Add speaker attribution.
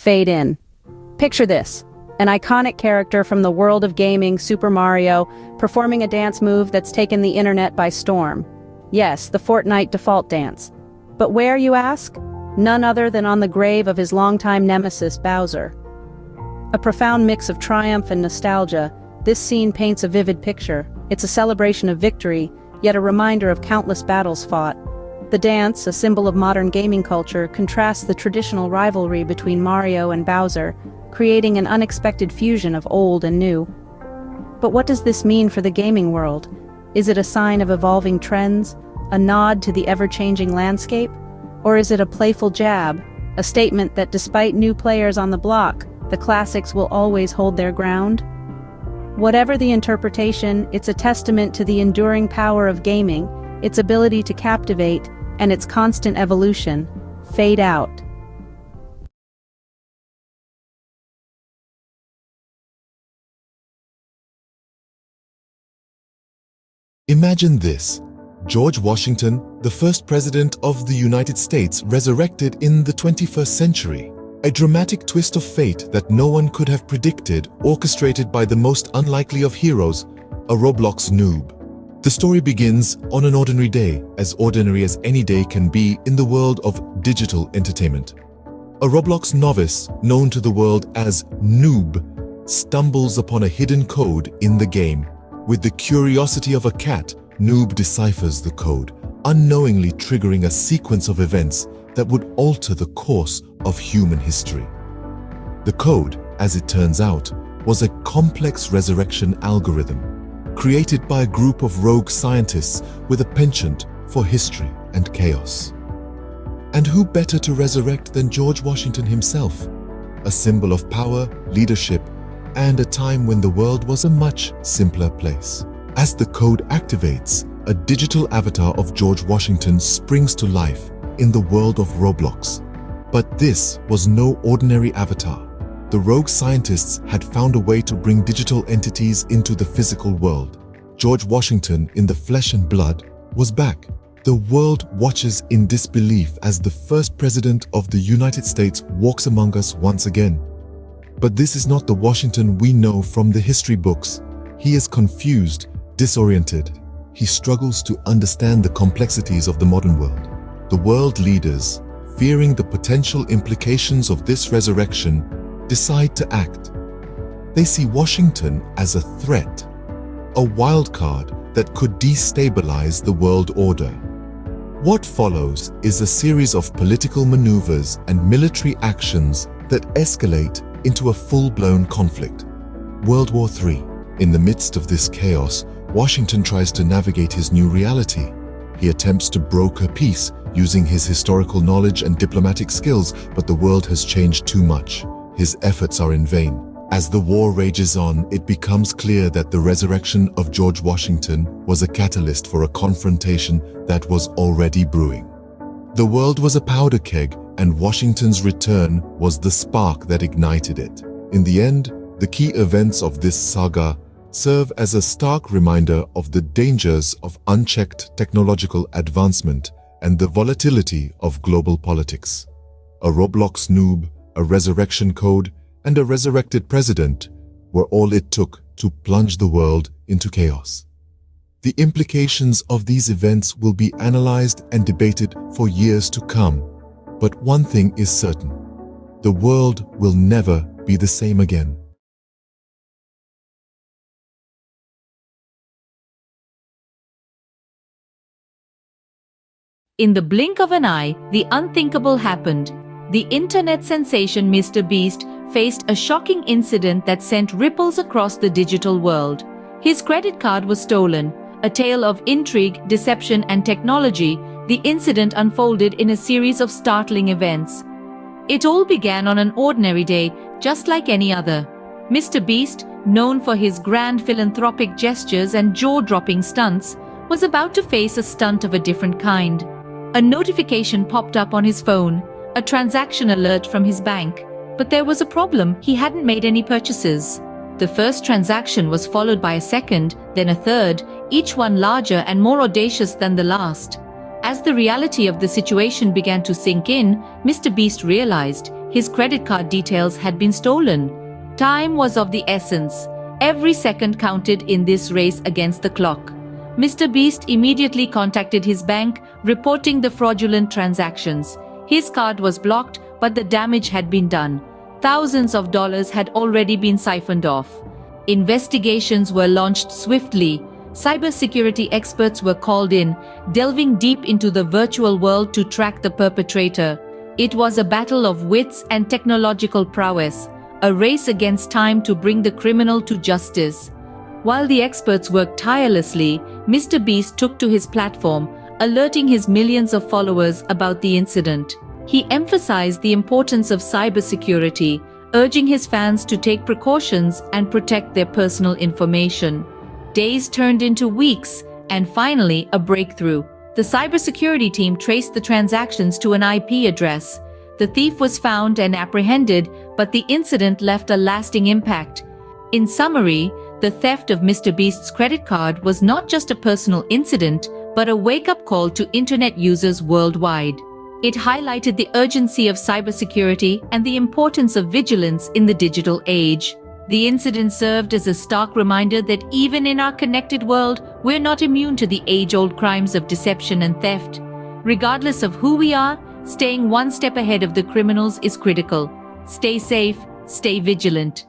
Speaker 1: fade in. Picture this. An iconic character from the world of gaming, Super Mario, performing a dance move that's taken the internet by storm. Yes, the Fortnite default dance. But where, you ask? None other than on the grave of his longtime nemesis, Bowser. A profound mix of triumph and nostalgia, this scene paints a vivid picture. It's a celebration of victory, yet a reminder of countless battles fought. The dance, a symbol of modern gaming culture, contrasts the traditional rivalry between Mario and Bowser, creating an unexpected fusion of old and new. But what does this mean for the gaming world? Is it a sign of evolving trends, a nod to the ever-changing landscape? Or is it a playful jab, a statement that despite new players on the block, the classics will always hold their ground? Whatever the interpretation, it's a testament to the enduring power of gaming, its ability to captivate, and its constant evolution. Fade out.
Speaker 2: Imagine this. George Washington, the first president of the United States, resurrected in the 21st century. A dramatic twist of fate that no one could have predicted, orchestrated by the most unlikely of heroes, a Roblox noob. The story begins on an ordinary day, as ordinary as any day can be in the world of digital entertainment. A Roblox novice, known to the world as Noob, stumbles upon a hidden code in the game. With the curiosity of a cat, Noob deciphers the code, unknowingly triggering a sequence of events that would alter the course of human history. The code, as it turns out, was a complex resurrection algorithm created by a group of rogue scientists with a penchant for history and chaos. And who better to resurrect than George Washington himself, a symbol of power, leadership, and a time when the world was a much simpler place. As the code activates, a digital avatar of George Washington springs to life in the world of Roblox. But this was no ordinary avatar. The rogue scientists had found a way to bring digital entities into the physical world. George Washington, in the flesh and blood, was back. The world watches in disbelief as the first president of the United States walks among us once again. But this is not the Washington we know from the history books. He is confused, disoriented. He struggles to understand the complexities of the modern world. The world leaders, fearing the potential implications of this resurrection, decide to act. They see Washington as a threat, a wild card that could destabilize the world order. What follows is a series of political maneuvers and military actions that escalate into a full-blown conflict. World War III. In the midst of this chaos, Washington tries to navigate his new reality. He attempts to broker peace using his historical knowledge and diplomatic skills, but the world has changed too much. His efforts are in vain. As the war rages on, it becomes clear that the resurrection of George Washington was a catalyst for a confrontation that was already brewing. The world was a powder keg, and Washington's return was the spark that ignited it. In the end, the key events of this saga serve as a stark reminder of the dangers of unchecked technological advancement and the volatility of global politics. A Roblox noob, a resurrection code, and a resurrected president were all it took to plunge the world into chaos. The implications of these events will be analyzed and debated for years to come, but one thing is certain: the world will never be the same again.
Speaker 3: In the blink of an eye, the unthinkable happened. The internet sensation Mr. Beast faced a shocking incident that sent ripples across the digital world. His credit card was stolen. A tale of intrigue, deception, and technology, the incident unfolded in a series of startling events. It all began on an ordinary day, just like any other. Mr. Beast, known for his grand philanthropic gestures and jaw-dropping stunts, was about to face a stunt of a different kind. A notification popped up on his phone, a transaction alert from his bank. But there was a problem: he hadn't made any purchases. The first transaction was followed by a second, then a third, each one larger and more audacious than the last. As the reality of the situation began to sink in, Mr. Beast realized his credit card details had been stolen. Time was of the essence. Every second counted in this race against the clock. Mr. Beast immediately contacted his bank, reporting the fraudulent transactions. His card was blocked, but the damage had been done. Thousands of dollars had already been siphoned off. Investigations were launched swiftly. Cybersecurity experts were called in, delving deep into the virtual world to track the perpetrator. It was a battle of wits and technological prowess, a race against time to bring the criminal to justice. While the experts worked tirelessly, Mr. Beast took to his platform, alerting his millions of followers about the incident. He emphasized the importance of cybersecurity, urging his fans to take precautions and protect their personal information. Days turned into weeks, and finally, a breakthrough. The cybersecurity team traced the transactions to an IP address. The thief was found and apprehended, but the incident left a lasting impact. In summary, the theft of Mr. Beast's credit card was not just a personal incident, but a wake-up call to internet users worldwide. It highlighted the urgency of cybersecurity and the importance of vigilance in the digital age. The incident served as a stark reminder that even in our connected world, we're not immune to the age-old crimes of deception and theft. Regardless of who we are, staying one step ahead of the criminals is critical. Stay safe, stay vigilant.